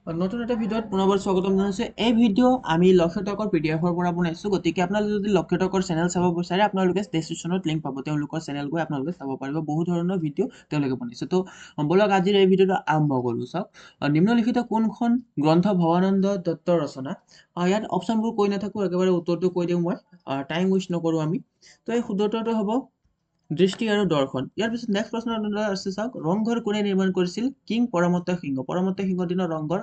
নতুন এটা ভিডিঅ'ত পুনৰবাৰ স্বাগতম জনাইছো। এই ভিডিঅ' আমি লক্ষ্য টকৰ পিডিএফৰ পৰা বনাইছো। গতিকে আপোনালোকে যদি লক্ষ্য টকৰ চেনেল চাব বিচাৰে আপোনালোকে ডেছক্ৰিপশ্যনত লিংক পাব, তেওঁলোকৰ চেনেল গৈ আপোনালোকে চাব পাৰিব। বহু ধৰণৰ ভিডিঅ' তেওঁলোকে বনাইছে। তো বলক আজিৰ এই ভিডিঅ'টো আৰম্ভ কৰোঁ। চাওক, নিম্নলিখিত কোনখন গ্ৰন্থ ভৱানন্দ দত্তৰ ৰচনা? ইয়াত অপশ্যনবোৰ কৈ নাথাকোঁ, একেবাৰে উত্তৰটো কৈ দিওঁ মই, টাইম ৱেষ্ট নকৰোঁ আমি। তো এই শুদ্ধটোটো হ'ব দৃষ্টি আৰু দৰ্শন। ইয়াৰ পিছত নেক্সট প্ৰশ্ন আছে, চাওক, ৰংঘৰ কোনে নিৰ্মাণ কৰিছিল? কিং পৰমত্ত সিংহ। পৰমত্ত সিংহৰ দিনৰ ৰংঘৰ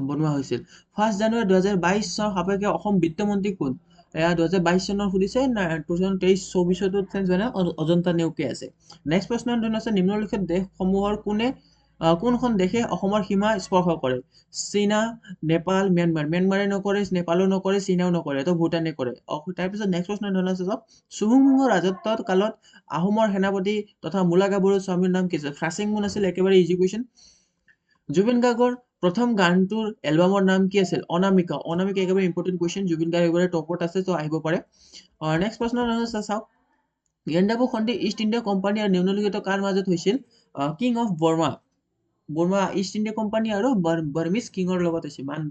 বনোৱা হৈছিল। 1 জানুৱাৰী 2022 চনৰ সাপেক্ষে অসম বিত্তমন্ত্ৰী কোন? এয়া 2022 চনৰ সুধিছে, 2023-24 চেঞ্জ হয় না, অজন্তা নেওগে আছে। নেক্সট প্ৰশ্ন আছে, নিম্নলিখিত দেশসমূহৰ কোনখন দেশে অসমৰ সীমা স্পৰ্শ কৰে? চীনা, নেপাল, ম্যানমাৰ। ম্যানমাৰে নকৰে, নেপালো নকৰে, চীনাও নকৰে, তো ভূটানে কৰে। তাৰপিছত নেক্সট প্ৰশ্ন আছে, চাওক, চুহুংমুঙৰ ৰাজত্বৰ কালত আহোমৰ সেনাপতি তথা মূলা গাভৰু স্বামীৰ নাম কি আছিল? ফ্ৰাছিংমুন আছিল। একেবাৰে ইজি কুৱেশ্যন। জুবিন গাৰ্গৰ প্ৰথম গানটোৰ এলবামৰ নাম কি আছিল? অনামিকা। অনামিকা একেবাৰে ইম্পৰ্টেণ্ট কুৱেশ্যন। জুবিন গাৰ্গ একেবাৰে টপত আছে, তো আহিব পাৰে। নেক্সট প্ৰশ্ন আছে, চাওক, ইয়াণ্ডাবু সন্ধি ইষ্ট ইণ্ডিয়া কোম্পানী আৰু নিম্নলিখিত কাৰ মাজত হৈছিল? King of Burma. Burma East India Company আৰু বাৰ্মিজ কিঙৰ লগত হৈছিল, মান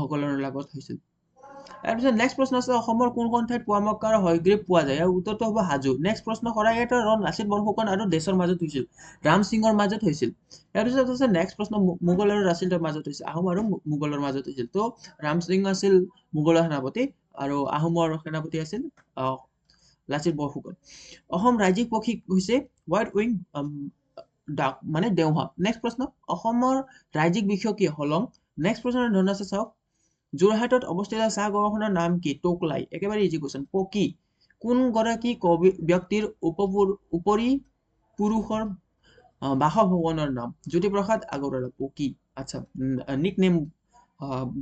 সকলৰ লগত হৈছিল। তাৰপিছত নেক্সট প্ৰশ্ন আছে, অসমৰ কোনখন ঠাইত পোৱামক্কা আৰু হয়গ্ৰীৱ পোৱা যায়? ইয়াৰ উত্তৰটো হ'ব হাজো। নেক্সট প্ৰশ্ন, শৰাইঘাটৰ ৰণ লাচিত বৰফুকন আৰু দেশৰ মাজত হৈছিল? ৰাম সিঙৰ মাজত হৈছিল। ইয়াৰ পিছত আছে নেক্সট প্ৰশ্ন, মোগল আৰু লাচিতৰ মাজত হৈছিল? আহোম আৰু মোগলৰ মাজত হৈছিল। তো ৰাম সিং আছিল মোগলৰ সেনাপতি আৰু আহোমৰ সেনাপতি আছিল লাচিত বৰফুকন। অসম ৰাজ্যিক পক্ষী হৈছে হোৱাইট উইং ডাক, মানে দেওহাঁহ। নেক্সট প্ৰশ্ন, অসমৰ ৰাজ্যিক বৃক্ষ কি? হলং। নেক্সট প্ৰশ্নৰ ধৰণ আছে, চাওক, যোৰহাটত অৱস্থিত চাহ গৱেষণাৰ নাম কি? টোকলাই। একেবাৰে ইজি কুৱেশ্যন। পকি কোন গৰাকী কবি ব্যক্তিৰ উপৰি পুৰুষৰ বাসভৱনৰ নাম? জ্যোতিপ্ৰসাদ আগৰৱালা। পকি, আচ্ছা, nick name,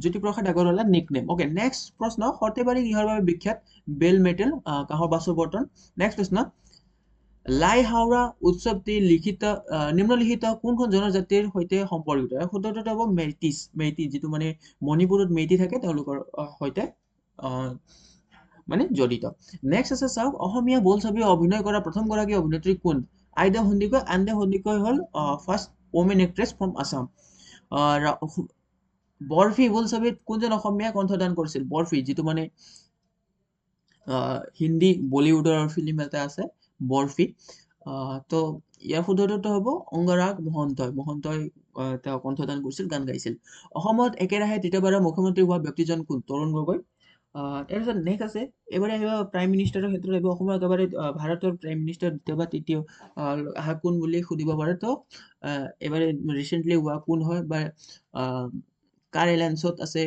Jyotiprasad Agarwala nick name. Okay, next প্ৰশ্ন, সৰ্থেবাৰী কিহৰ বাবে বিখ্যাত? বেল মেটেল, কাঁহৰ বাচন বৰ্তন। নেক্সট প্ৰশ্ন, লাই হাওৰা উৎসৱটি নিম্নলিখিত কোনখন জনজাতিৰ সৈতে সম্পৰ্কিত? শুদ্ধটো হ'ব মেইটিছ। মেইটি, যিটো মানে মণিপুৰত মেইটি থাকে, তেওঁলোকৰ সৈতে মানে জড়িত। নেক্সট আছে, চাওক, অসমীয়া বোলছবি অভিনয় কৰা প্ৰথমগৰাকী অভিনেত্ৰী কোন? আইদা সন্দিকৈ। আইদা সন্দিকৈ হ'ল first woman actress from Assam. Barfi বোলছবিত কোনজন অসমীয়াই কণ্ঠদান কৰিছিল? বৰফি, যিটো মানে হিন্দী বলিউডৰ ফিল্ম এটা আছে, বৰফি। তো ইয়াৰ শুদ্ধটো হ'ব অংগৰাগ মহন্তই। মহন্তই তেওঁ কণ্ঠদান কৰিছিল, গান গাইছিল। অসমত একেৰাহে তৃতীয়বাৰৰ মুখ্যমন্ত্ৰী হোৱা ব্যক্তিজন কোন? তৰুণ গগৈ। তাৰপিছত নেক্সট আছে, এইবাৰে আহিব প্ৰাইম মিনিষ্টাৰৰ ক্ষেত্ৰত আহিব। অসমৰ একেবাৰে ভাৰতৰ প্ৰাইম মিনিষ্টাৰ দ্বিতীয় বা তৃতীয় কোন বুলি সুধিব পাৰে। তো এইবাৰে ৰিচেণ্টলি হোৱা কোন হয়, বা কাৰ এলায়েন্সত আছে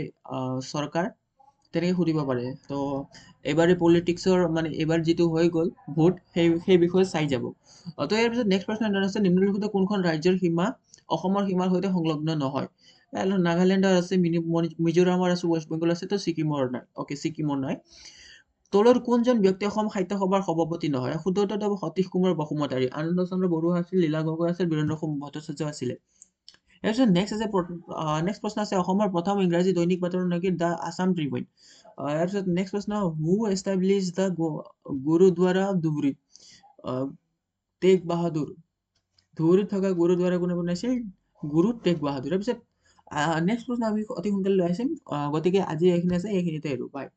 চৰকাৰ, তেনেকৈ সুধিব পাৰে। তো এইবাৰে পলিটিক্সৰ মানে এইবাৰ যিটো হৈ গ'ল ভোট, সেই বিষয়ে চাই যাব। তো ইয়াৰ পিছত নেক্সট প্ৰশ্ন আছে, নিম্নলিখিত কোনখন ৰাজ্যৰ সীমা অসমৰ সীমাৰ সৈতে সংলগ্ন নহয়? নাগালেণ্ডৰ আছে, মিজোৰামৰ আছে, ৱেষ্ট বেংগল আছে, তো ছিকিমৰ নাই। অ'কে, ছিকিমৰ নাই। তলৰ কোনজন ব্যক্তি অসম সাহিত্য সভাৰ সভাপতি নহয়? শুদ্ধটো হ'ব সতীশ কুমাৰ বসুমতাৰী। আনন্দ চন্দ্ৰ বৰুৱা আছিল, লীলা গগৈ আছিল, বীৰেন্দ্ৰ ভট্টাচাৰ্য আছিলে। তাৰপিছত নেক্সট প্ৰশ্ন আছে, অসমৰ প্ৰথম ইংৰাজী দৈনিক বাতৰি নাকি দ্য আছাম ট্ৰিবিউন। ইয়াৰ পিছত নেক্সট প্ৰশ্ন, হু এষ্টাব্লিছ দ্য গুৰুদ্বাৰা ধুবুৰী? তেগ বাহাদুৰ। ধুবুৰীত থকা গুৰুদ্বাৰা কোনে বনাইছিল? গুৰু তেগ বাহাদুৰ। তাৰপিছত নেক্সট প্ৰশ্ন আমি অতি সোনকালে লৈ আহিম। গতিকে আজি এইখিনি আছে, এইখিনিতে আৰু বাই।